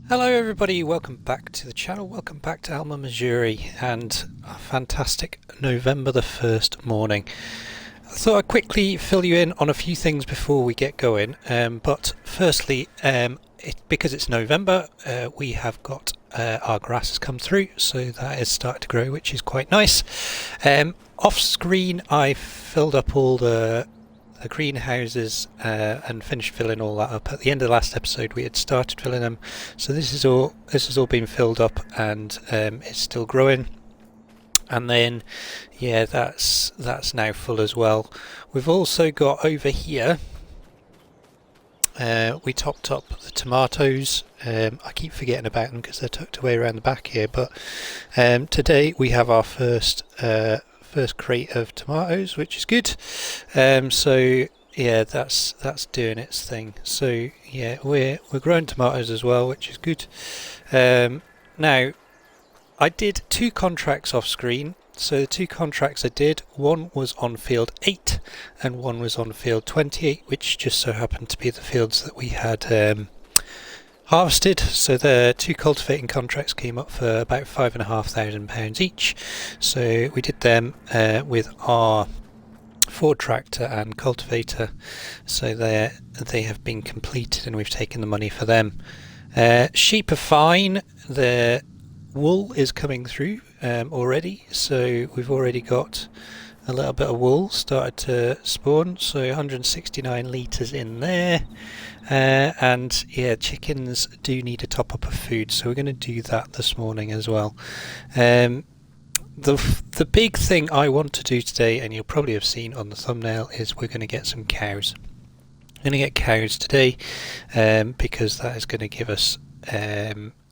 Hello everybody, welcome back to the channel, welcome back to ALMA, Missouri, and a fantastic November the 1st morning. I thought I'd quickly fill you in on a few things before we get going, but firstly, because it's November, we have got our grass has come through, so that is starting to grow, which is quite nice. Off screen I filled up all the greenhouses and finished filling all that up. At the end of the last episode we had started filling them, so this has all been filled up, and it's still growing. And then yeah, that's now full as well. We've also got over here, we topped up the tomatoes. I keep forgetting about them because they're tucked away around the back here, but today we have our first crate of tomatoes, which is good. So yeah, that's doing its thing. So yeah, we're growing tomatoes as well, which is good. Now I did 2 contracts off screen. So the 2 contracts I did, one was on field 8 and one was on field 28, which just so happened to be the fields that we had harvested. So the 2 cultivating contracts came up for about £5,500 each. So we did them with our Ford tractor and cultivator. So they have been completed and we've taken the money for them. Sheep are fine. The wool is coming through already. So we've already got a little bit of wool started to spawn. So 169 litres in there. And yeah, chickens do need a top up of food, so we're going to do that this morning as well. The big thing I want to do today, and you'll probably have seen on the thumbnail, is we're going to get some cows. We're going to get cows today because that is going to give us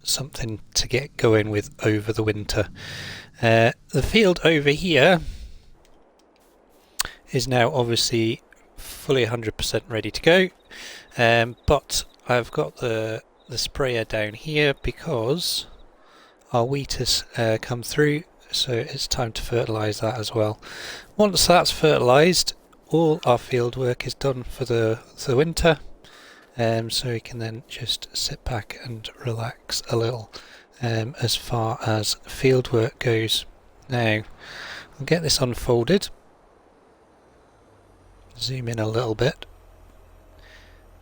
something to get going with over the winter. The field over here is now obviously fully 100% ready to go. But I've got the sprayer down here because our wheat has come through, so it's time to fertilise that as well. Once that's fertilised, all our field work is done for the winter, so we can then just sit back and relax a little as far as field work goes. Now I'll get this unfolded, zoom in a little bit.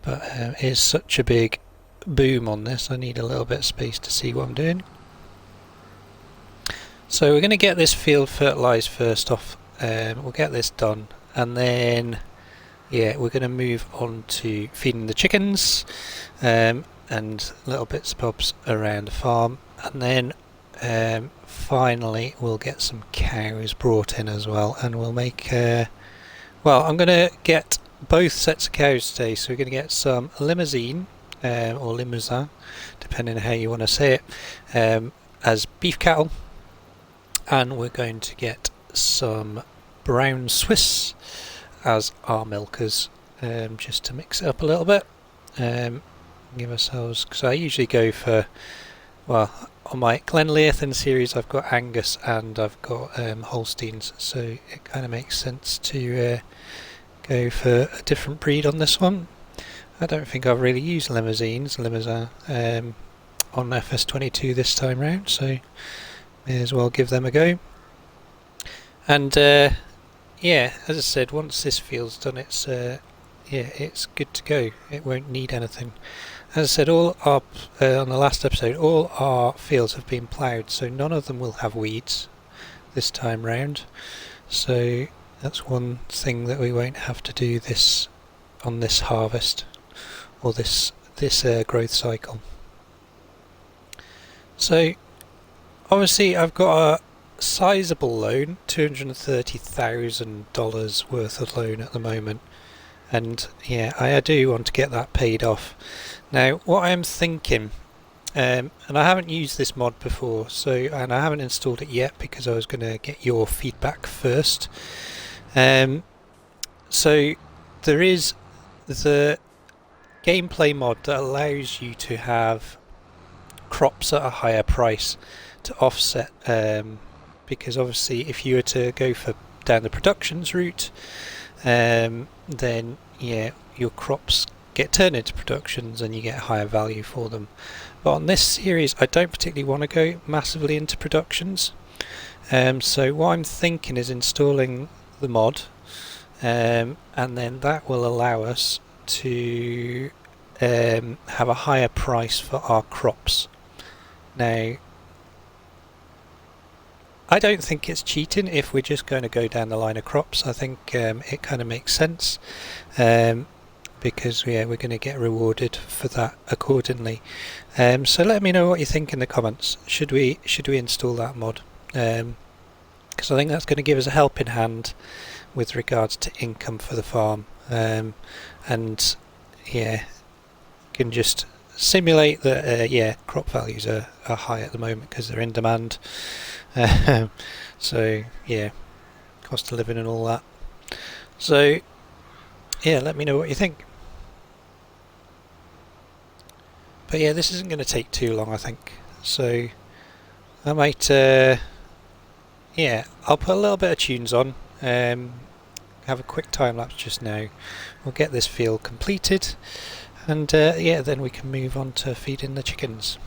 But it is such a big boom on this, I need a little bit of space to see what I'm doing. So we're going to get this field fertilised first off. We'll get this done, and then yeah, we're going to move on to feeding the chickens and little bits and bobs around the farm, and then finally we'll get some cows brought in as well, and we'll make well, I'm going to get both sets of cows today. So we're going to get some limousine or limousin, depending on how you want to say it, as beef cattle, and we're going to get some brown Swiss as our milkers, just to mix it up a little bit. Give ourselves, because I usually go for, well, on my Glenleathan series I've got Angus and I've got Holsteins, so it kind of makes sense to go for a different breed on this one. I don't think I've really used limousin on FS22 this time round, so may as well give them a go. And yeah, as I said, once this field's done, it's yeah, it's good to go. It won't need anything. As I said, all our on the last episode, all our fields have been ploughed, so none of them will have weeds this time round. So that's one thing that we won't have to do this on this harvest or this growth cycle. So obviously I've got a sizable loan, $230,000 worth of loan at the moment, and yeah, I do want to get that paid off. Now what I am thinking, and I haven't used this mod before, and I haven't installed it yet because I was going to get your feedback first. So there is the gameplay mod that allows you to have crops at a higher price to offset, because obviously if you were to go down the productions route, then yeah, your crops get turned into productions and you get a higher value for them. But on this series I don't particularly want to go massively into productions, so what I'm thinking is installing the mod, and then that will allow us to have a higher price for our crops. Now I don't think it's cheating if we're just going to go down the line of crops. I think it kind of makes sense, because we're going to get rewarded for that accordingly. So let me know what you think in the comments. Should we install that mod? Because I think that's going to give us a helping hand with regards to income for the farm, and yeah, can just simulate that crop values are high at the moment because they're in demand. So yeah, cost of living and all that. So yeah, let me know what you think. But yeah, this isn't going to take too long, I think. So I might I'll put a little bit of tunes on, have a quick time lapse just now. We'll get this field completed, and then we can move on to feeding the chickens.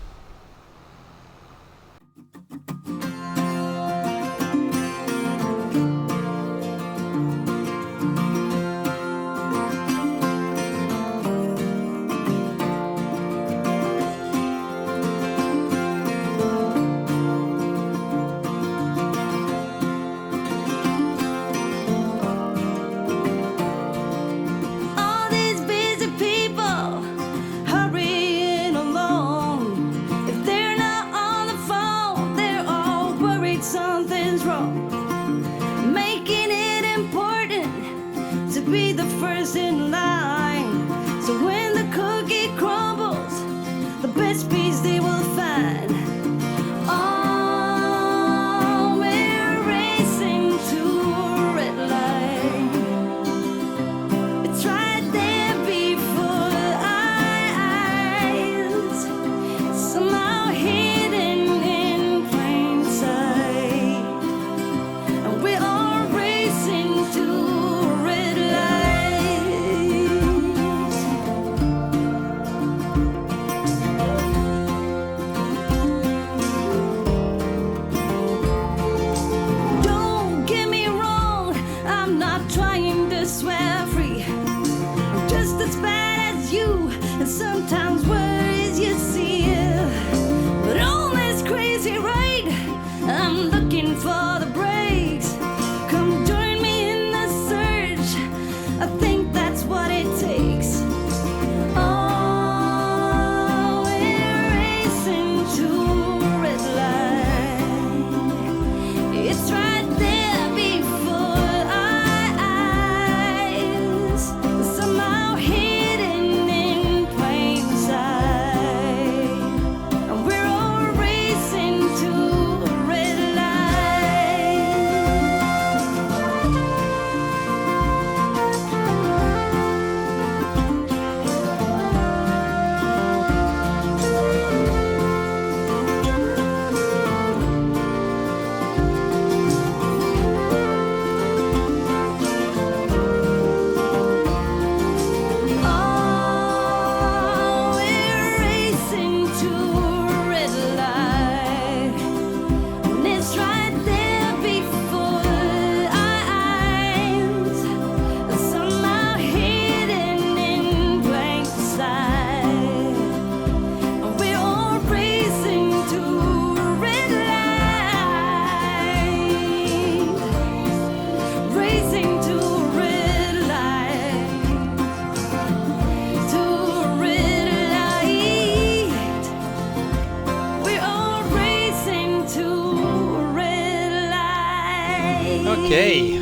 Okay,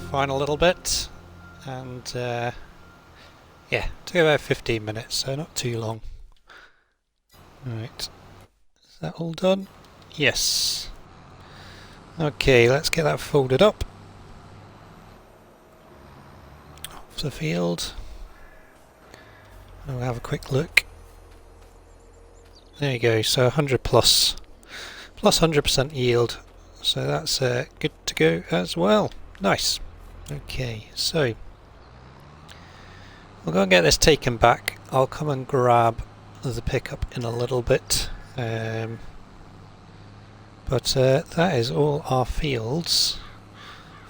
final little bit, and yeah, took about 15 minutes, so not too long. Right, is that all done? Yes. Okay, let's get that folded up. Off the field. And we'll have a quick look. There you go, so 100 plus 100% yield. So that's good to go as well. Nice. Okay, so we'll go and get this taken back. I'll come and grab the pickup in a little bit. But that is all our fields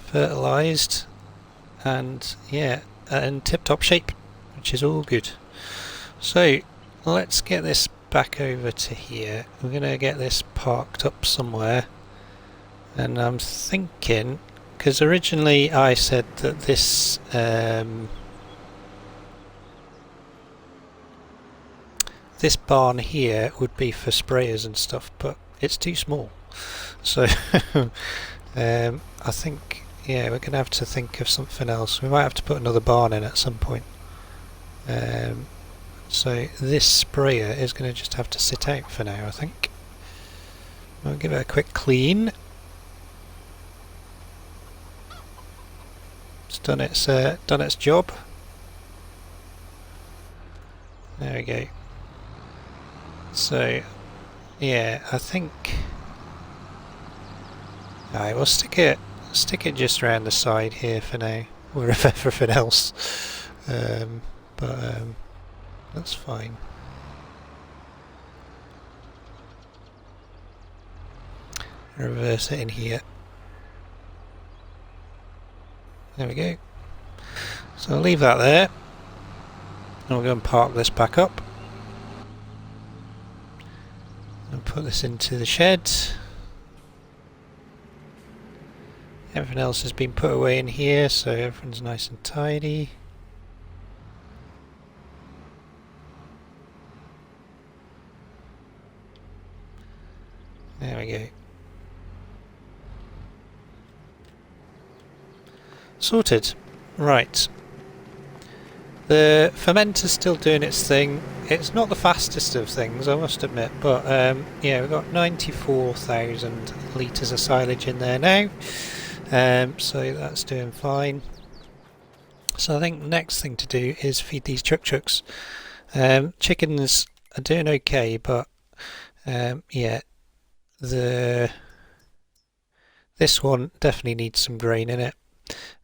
fertilised and yeah, in tip-top shape, which is all good. So let's get this back over to here. We're going to get this parked up somewhere, and I'm thinking, because originally I said that this this barn here would be for sprayers and stuff, but it's too small. So I think, yeah, we're going to have to think of something else. We might have to put another barn in at some point. So this sprayer is going to just have to sit out for now, I think. I'll give it a quick clean. It's done its job. There we go. So yeah, I think we'll stick it just around the side here for now, wherever everything else. But that's fine. Reverse it in here. There we go. So I'll leave that there. And we'll go and park this back up. And put this into the shed. Everything else has been put away in here, so everything's nice and tidy. There we go. Sorted. Right. The fermenter's still doing its thing. It's not the fastest of things, I must admit, but yeah, we've got 94,000 litres of silage in there now. So that's doing fine. So I think the next thing to do is feed these chuks. Chickens are doing okay, but yeah, this one definitely needs some grain in it,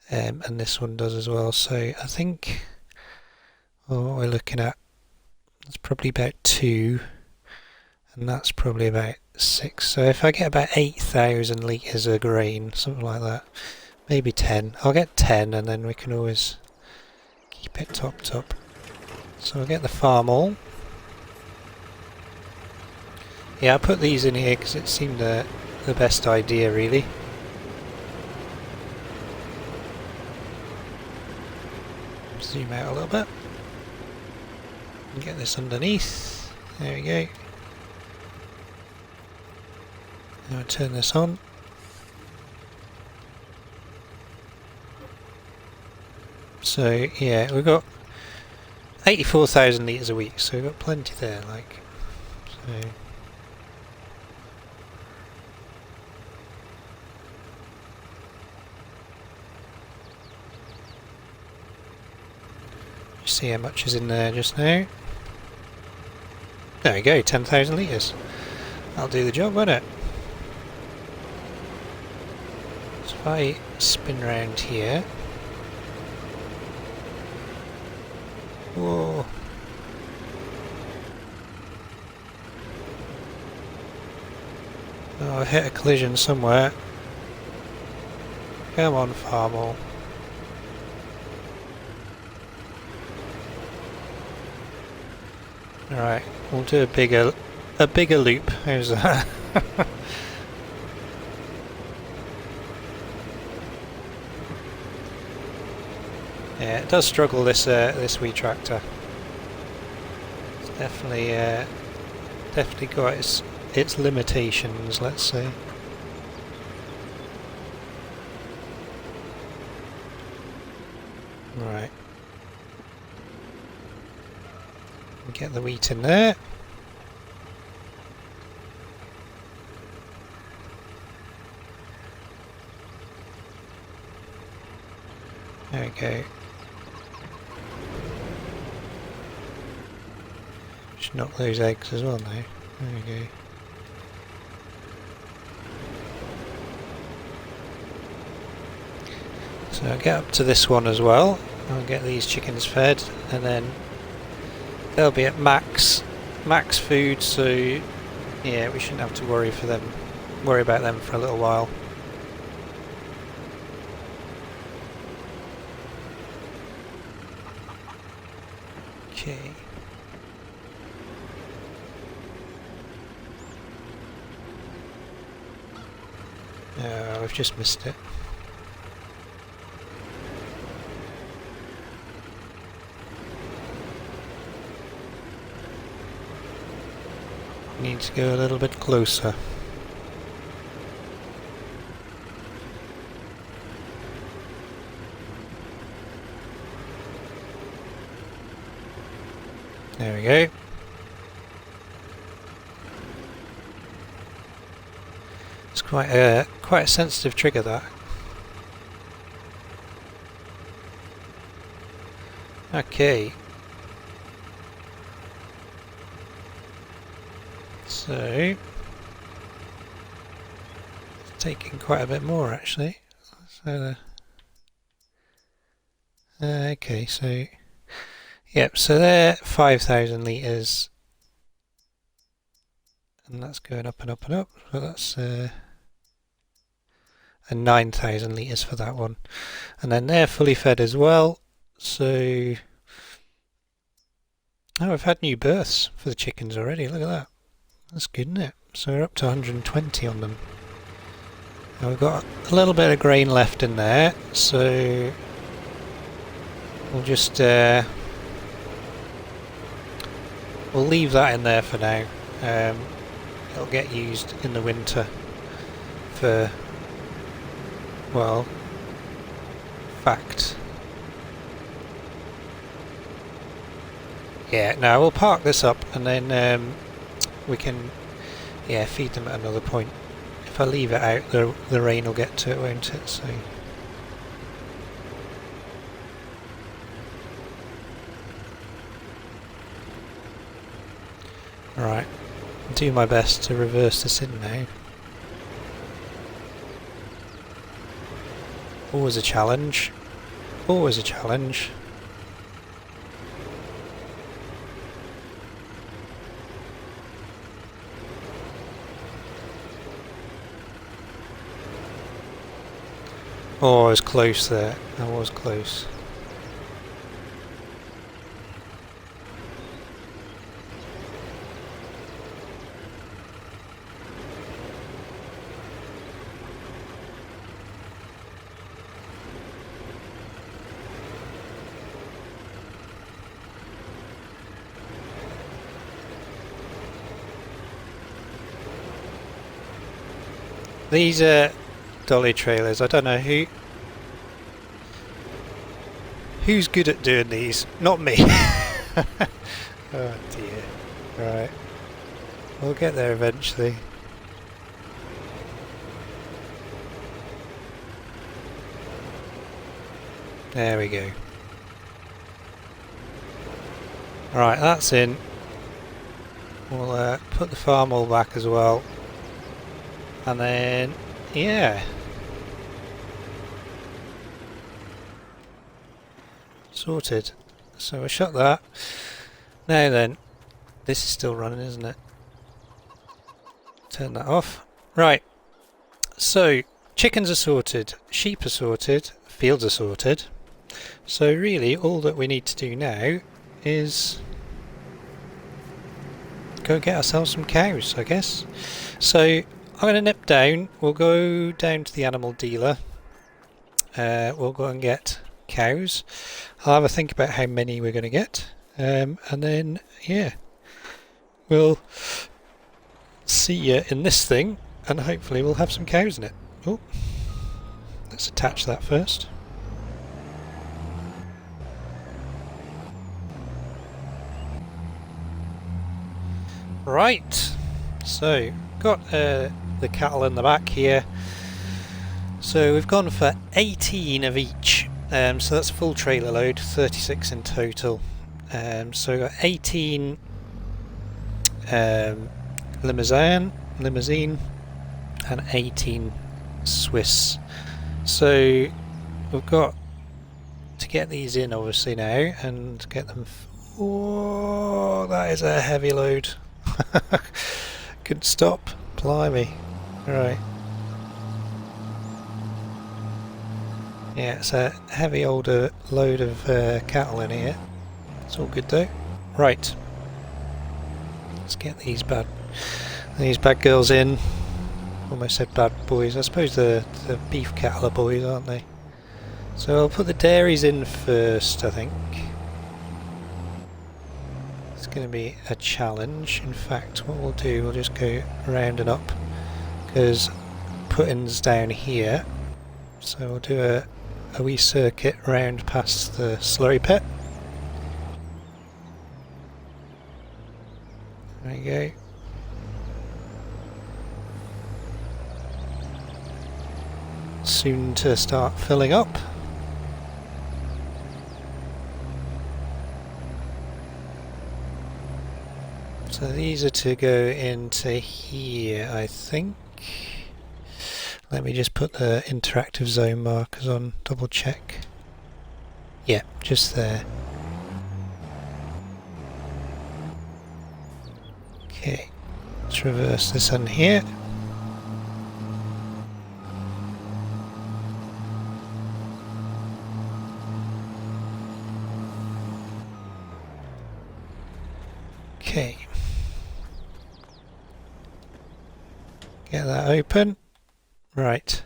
and this one does as well. So I think what we're looking at, it's probably about 2, and that's probably about 6. So if I get about 8,000 litres of grain, something like that, maybe 10. I'll get 10, and then we can always keep it topped up. So I'll get the farm all. Yeah, I put these in here because it seemed the best idea, really. Zoom out a little bit. And get this underneath. There we go. Now I turn this on. So yeah, we've got 84,000 litres a week, so we've got plenty there, like. So see how much is in there just now. There we go, 10,000 litres. That'll do the job, won't it? So if I spin round here. Whoa. Oh, I hit a collision somewhere. Come on, Farmall. Alright, we'll do a bigger loop. How's that? Yeah, it does struggle, this wee tractor. It's definitely got its limitations, let's say. Right. Get the wheat in there. There we go. Should knock those eggs as well now. There we go. So I'll get up to this one as well. I'll get these chickens fed, and then they'll be at max max food, so yeah, we shouldn't have to worry about them for a little while. Okay. I've just missed it. Need to go a little bit closer. There we go. It's quite a sensitive trigger, that. Okay. So it's taking quite a bit more actually. So okay, so yep, so they're 5,000 litres, and that's going up and up and up. So that's and 9,000 litres for that one, and then they're fully fed as well. So oh, I've had new births for the chickens already. Look at that. That's good, isn't it? So we're up to 120 on them. Now we've got a little bit of grain left in there, so we'll just we'll leave that in there for now. It'll get used in the winter for, well, fact. Yeah, now we'll park this up and then we can, yeah, feed them at another point. If I leave it out, the rain will get to it, won't it? So right, I'll do my best to reverse this in now. Always a challenge. Always a challenge. Oh, I was close there. I was close. These are dolly trailers. I don't know who's good at doing these. Not me. Oh dear. Right. We'll get there eventually. There we go. Right, that's in. We'll put the farm all back as well. And then, yeah. Sorted. So we'll shut that. Now then, this is still running, isn't it? Turn that off. Right. So, chickens are sorted, sheep are sorted, fields are sorted. So really, all that we need to do now is go get ourselves some cows, I guess. So, I'm going to nip down. We'll go down to the animal dealer. We'll go and get cows. I'll have a think about how many we're going to get. And then, yeah, we'll see you in this thing. And hopefully we'll have some cows in it. Oh, let's attach that first. Right. So, got the cattle in the back here. So we've gone for 18 of each, so that's a full trailer load, 36 in total. So we've got 18 limousine and 18 Swiss. So we've got to get these in obviously now and get them Whoa, that is a heavy load. Couldn't stop. Blimey. Right. Yeah, it's a heavy older load of cattle in here. It's all good though. Right. Let's get these bad girls in. Almost said bad boys. I suppose the beef cattle are boys, aren't they? So I'll put the dairies in first, I think. It's going to be a challenge. In fact, what we'll do, we'll just go round and up, because putting's down here. So we'll do a wee circuit round past the slurry pit. There you go. Soon to start filling up. So these are to go into here, I think. Let me just put the interactive zone markers on, double check. Yeah, just there. Okay, let's reverse this on here. Okay. Get that open. Right.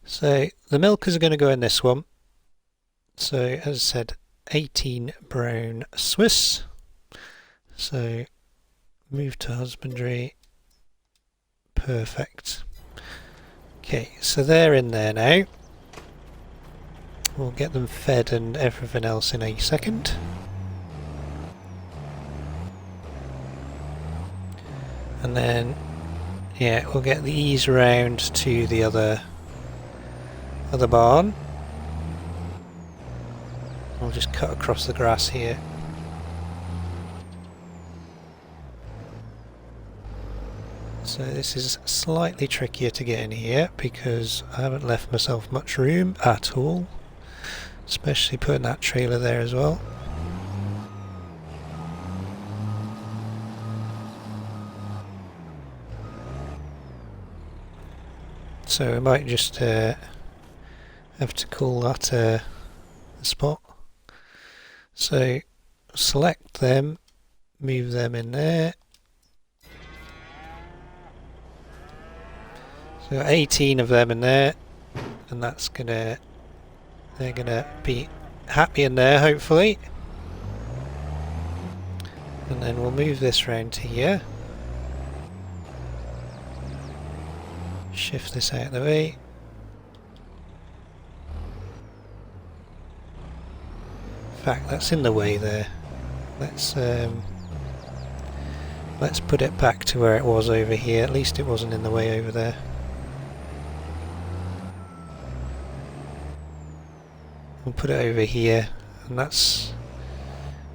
So the milkers are going to go in this one. So as I said, 18 brown Swiss. So move to husbandry. Perfect. Okay, so they're in there now. We'll get them fed and everything else in a second. And then, yeah, we'll get these round to the other barn. I'll just cut across the grass here. So this is slightly trickier to get in here because I haven't left myself much room at all, especially putting that trailer there as well. So we might just have to call that a spot. So select them, move them in there. So 18 of them in there, and that's they're gonna be happy in there hopefully. And then we'll move this round to here. Shift this out of the way. In fact, that's in the way there. Let's put it back to where it was over here. At least it wasn't in the way over there. We'll put it over here, and that's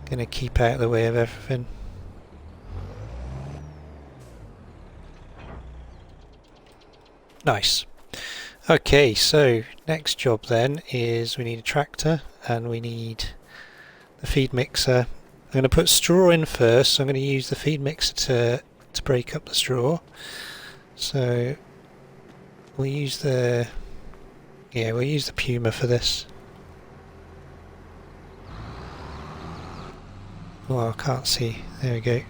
going to keep out of the way of everything. Nice. Okay, so next job then is we need a tractor and we need the feed mixer. I'm going to put straw in first, so I'm going to use the feed mixer to break up the straw. So we'll use the Puma for this. Oh, I can't see. There we go.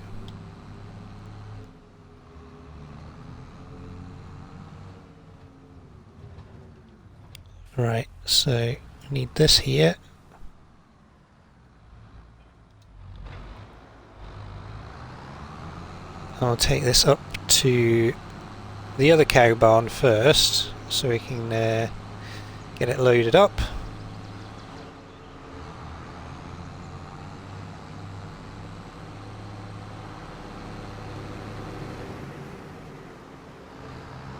Right, so we need this here. I'll take this up to the other cow barn first, so we can get it loaded up.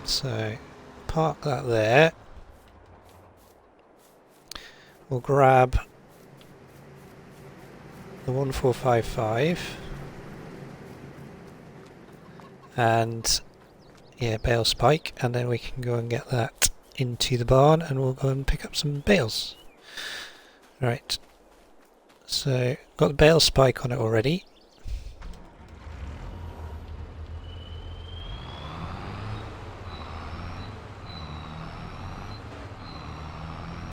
So park that there. We'll grab the 1455 and bale spike, and then we can go and get that into the barn and we'll go and pick up some bales. Right, so Got the bale spike on it already.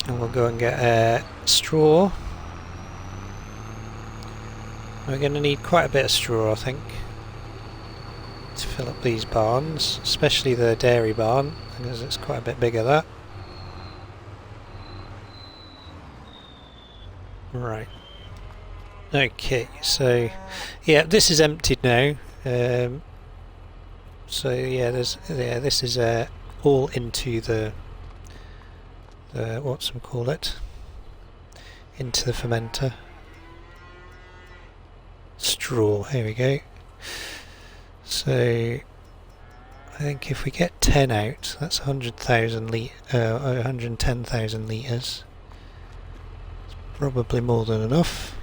And we'll go and get straw. We're going to need quite a bit of straw, I think, to fill up these barns, especially the dairy barn, because it's quite a bit bigger, that. Right. Okay, so yeah, this is emptied now. So yeah, this is all into the what's them call it? Into the fermenter. Straw. Here we go. So I think if we get 10 out, that's 110,000 litres. It's probably more than enough.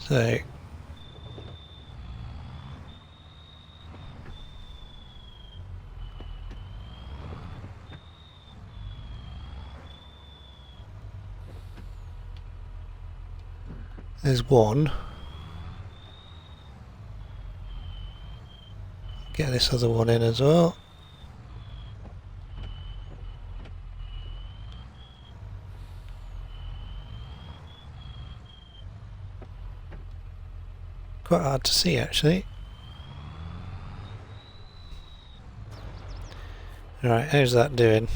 So there's one. Get this other one in as well. Quite hard to see actually. Alright, how's that doing?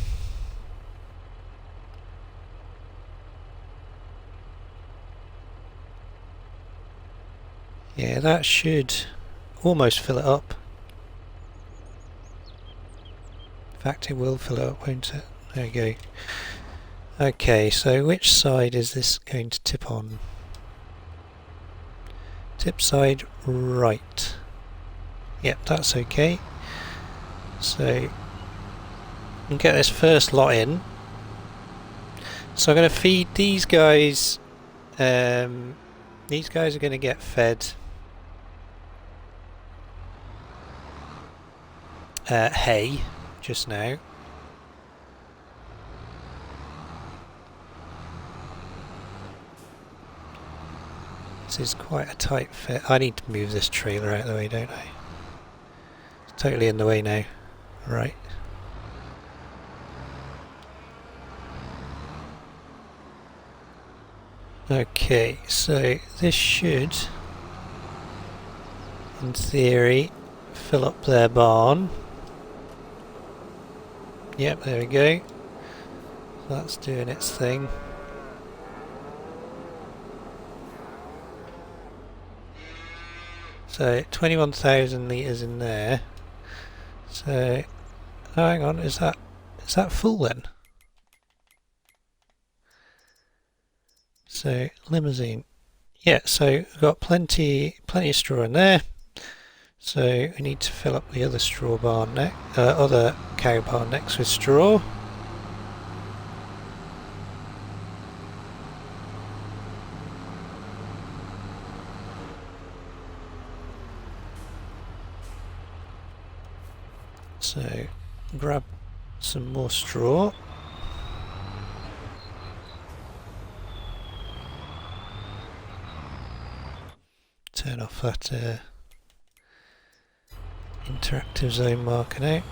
Yeah, that should almost fill it up. In fact, it will fill it up, won't it? There we go. Okay, so which side is this going to tip on? Tip side right. Yep, that's okay. So we'll get this first lot in. So I'm going to feed these guys. These guys are going to get fed hay just now. This is quite a tight fit. I need to move this trailer out of the way, don't I? It's totally in the way now. Right. Okay, so this should, in theory, fill up their barn. Yep, there we go. So that's doing its thing. So 21,000 litres in there. So oh, hang on, is that full then? So limousine. Yeah, so we've got plenty of straw in there. So we need to fill up the other straw barn other cow barn next with straw. So grab some more straw. Turn off that interactive zone marker now.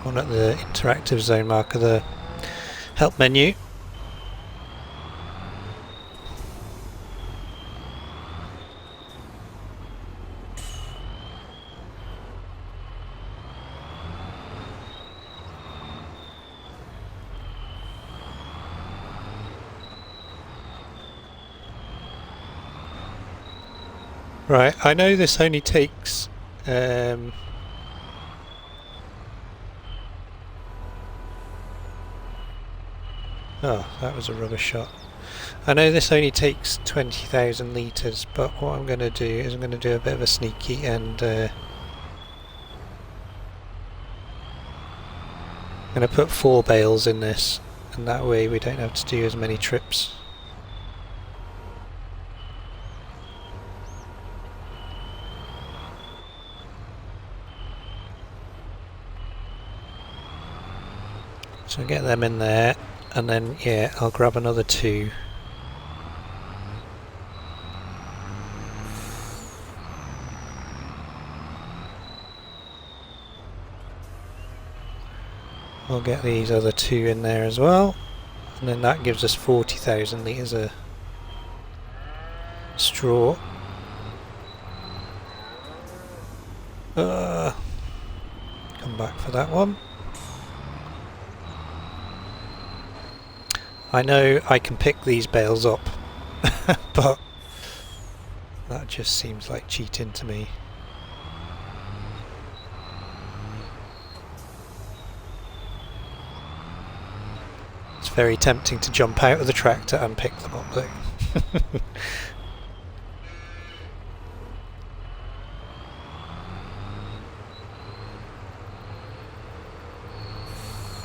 Or not the interactive zone marker, the help menu. Right, I know this only takes oh, that was a rubber shot. I know this only takes 20,000 litres, but what I'm going to do is I'm going to do a bit of a sneaky and I'm going to put 4 bales in this, and that way we don't have to do as many trips. So get them in there, and then yeah, I'll grab another 2. I'll get these other 2 in there as well, and then that gives us 40,000 litres of straw. Come back for that one. I know I can pick these bales up, but that just seems like cheating to me. It's very tempting to jump out of the tractor and pick them up though.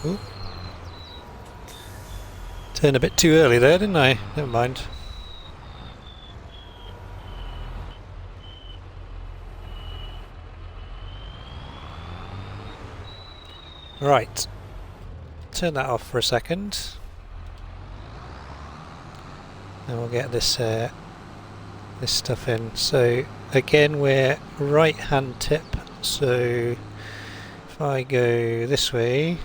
Ooh. Turned a bit too early there, didn't I? Never mind. Right. Turn that off for a second. And we'll get this this stuff in. So again, we're right hand tip. So if I go this way,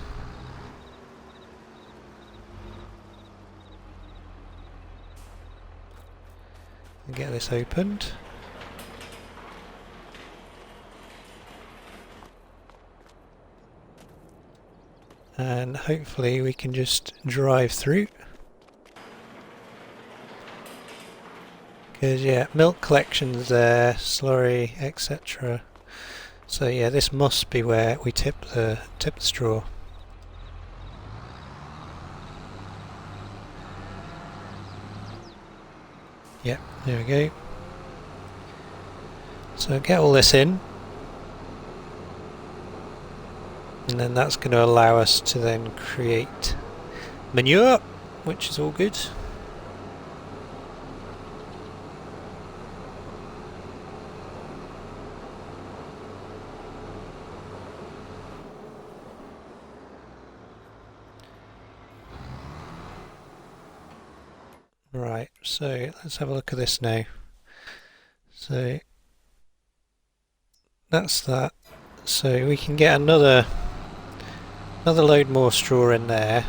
and get this opened. And hopefully we can just drive through. Because yeah, milk collections there, slurry, etc. So yeah, this must be where we tip the straw. Yep, there we go. So get all this in, and then that's going to allow us to then create manure, which is all good. Right, so let's have a look at this now. So that's that. So we can get another load more straw in there,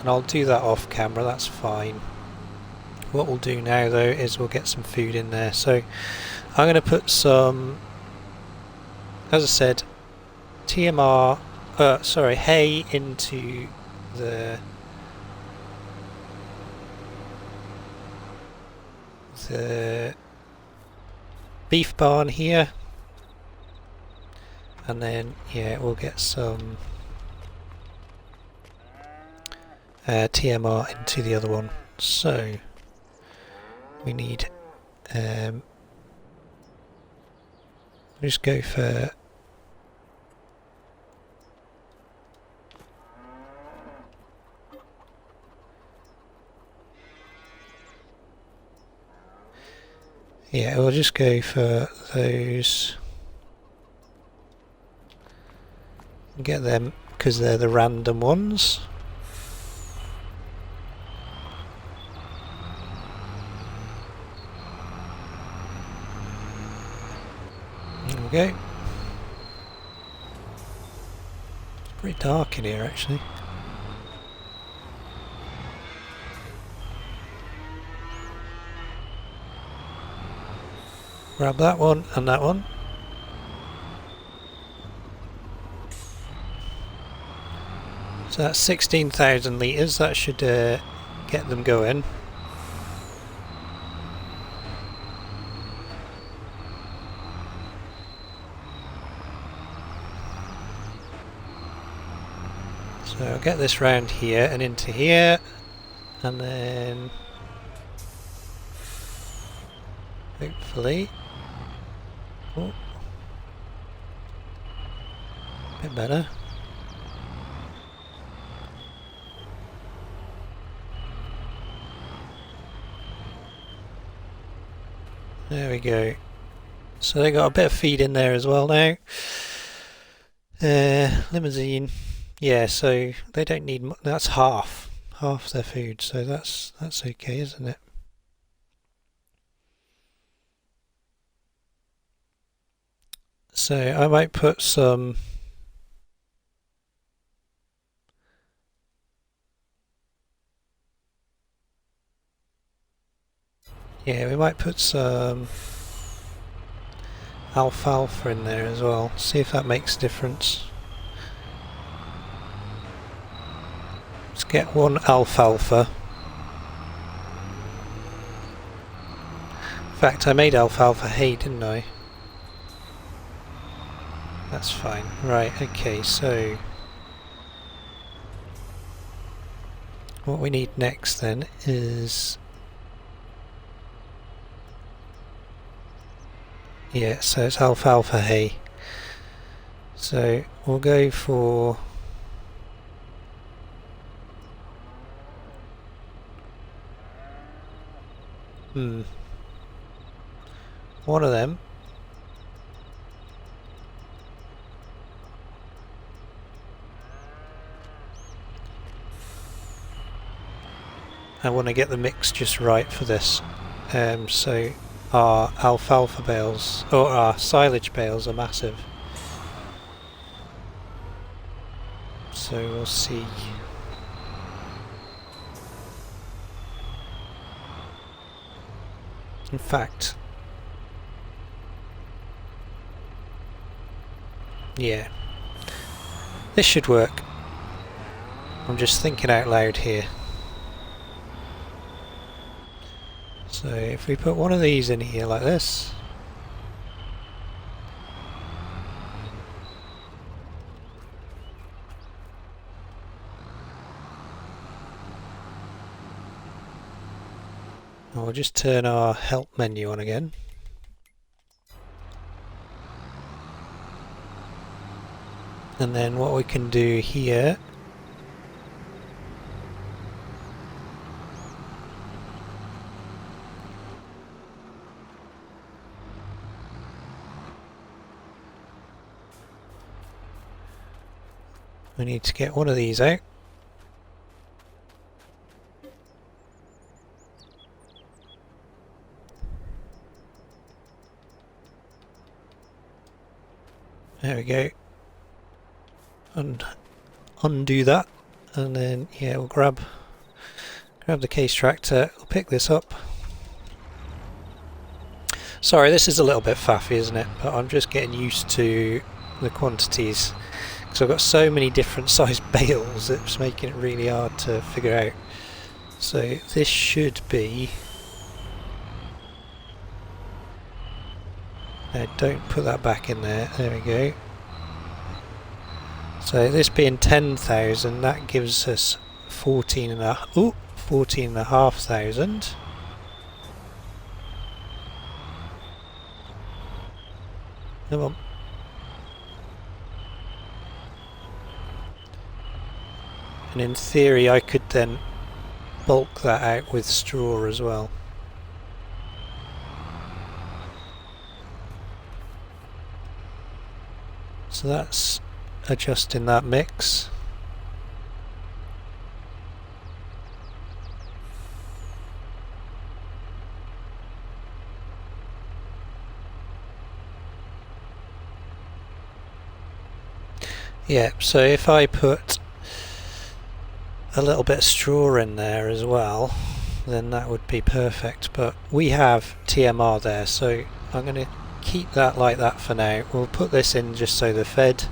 and I'll do that off camera, that's fine. What we'll do now though is we'll get some food in there. So I'm going to put some, as I said, hay into the beef barn here, and then yeah, we'll get some TMR into the other one. So we need just go for yeah, we'll just go for those and get them because they're the random ones. There we go. It's pretty dark in here actually. Grab that one and that one. So that's 16,000 litres, that should get them going. So I'll get this round here and into here, and then hopefully, oh, a bit better. There we go. So they got a bit of feed in there as well now. Limousine. Yeah, so they don't need that's half their food, so that's okay, isn't it? So I might put some we might put some alfalfa in there as well. See if that makes a difference. Let's get one alfalfa. In fact, I made alfalfa hay, didn't I? That's fine. Right, okay, so what we need next then is so it's alfalfa hay. So we'll go for one of them. I want to get the mix just right for this. So our alfalfa bales, or our silage bales, are massive. So we'll see. In fact, yeah, this should work. I'm just thinking out loud here. So if we put one of these in here like this, and we'll just turn our help menu on again. And then what we can do here we need to get one of these out. There we go. And undo that, and then we'll grab the case tractor. We'll pick this up. Sorry, this is a little bit faffy, isn't it? But I'm just getting used to the quantities. So I've got so many different size bales, it's making it really hard to figure out. So this should be... don't put that back in there, there we go. So this being 10,000, that gives us 14,500. Come on. And in theory I could then bulk that out with straw as well. So that's adjusting that mix. Yeah, so if I put a little bit of straw in there as well, then that would be perfect. But we have TMR there, so I'm going to keep that like that for now. We'll put this in just so they're fed,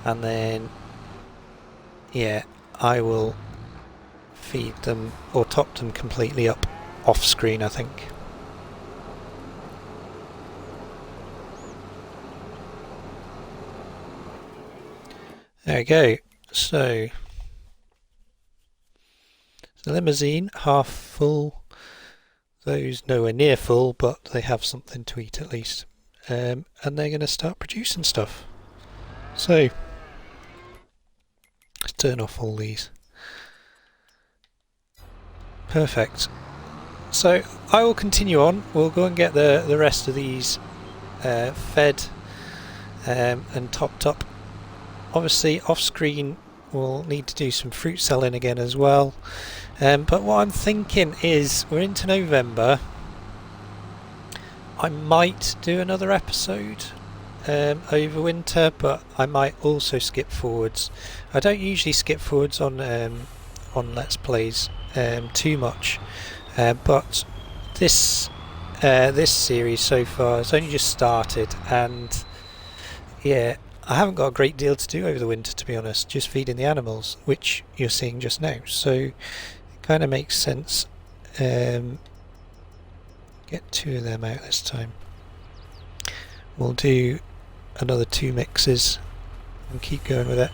and then I will feed them or top them completely up off screen, I think. There we go. So the limousine, half full, those nowhere near full, but they have something to eat at least. And they're going to start producing stuff. So let's turn off all these. Perfect. So I will continue on. We'll go and get the rest of these fed and topped up. Obviously off screen we'll need to do some fruit selling again as well, but what I'm thinking is we're into November. I might do another episode over winter, but I might also skip forwards. I don't usually skip forwards on Let's Plays too much, but this series so far has only just started, and yeah, I haven't got a great deal to do over the winter, to be honest, just feeding the animals, which you're seeing just now, so it kind of makes sense. Get 2 of them out this time. We'll do another 2 mixes and keep going with it.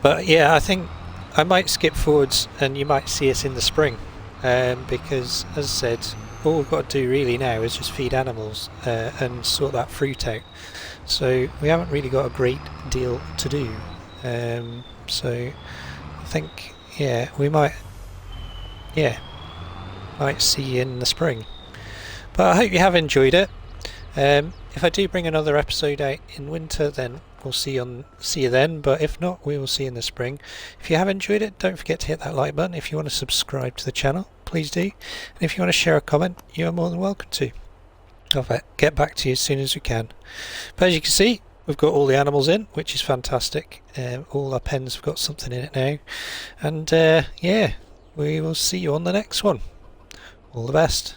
But yeah, I think I might skip forwards and you might see us in the spring, because as I said, all we've got to do really now is just feed animals and sort that fruit out. So we haven't really got a great deal to do. So I think, yeah, we might see you in the spring. But I hope you have enjoyed it. If I do bring another episode out in winter, then we'll see you then, but if not, we will see you in the spring. If you have enjoyed it, don't forget to hit that like button. If you want to subscribe to the channel, please do. And if you want to share a comment, you are more than welcome to. I'll get back to you as soon as we can. But as you can see, we've got all the animals in, which is fantastic. All our pens have got something in it now. And yeah, we will see you on the next one. All the best.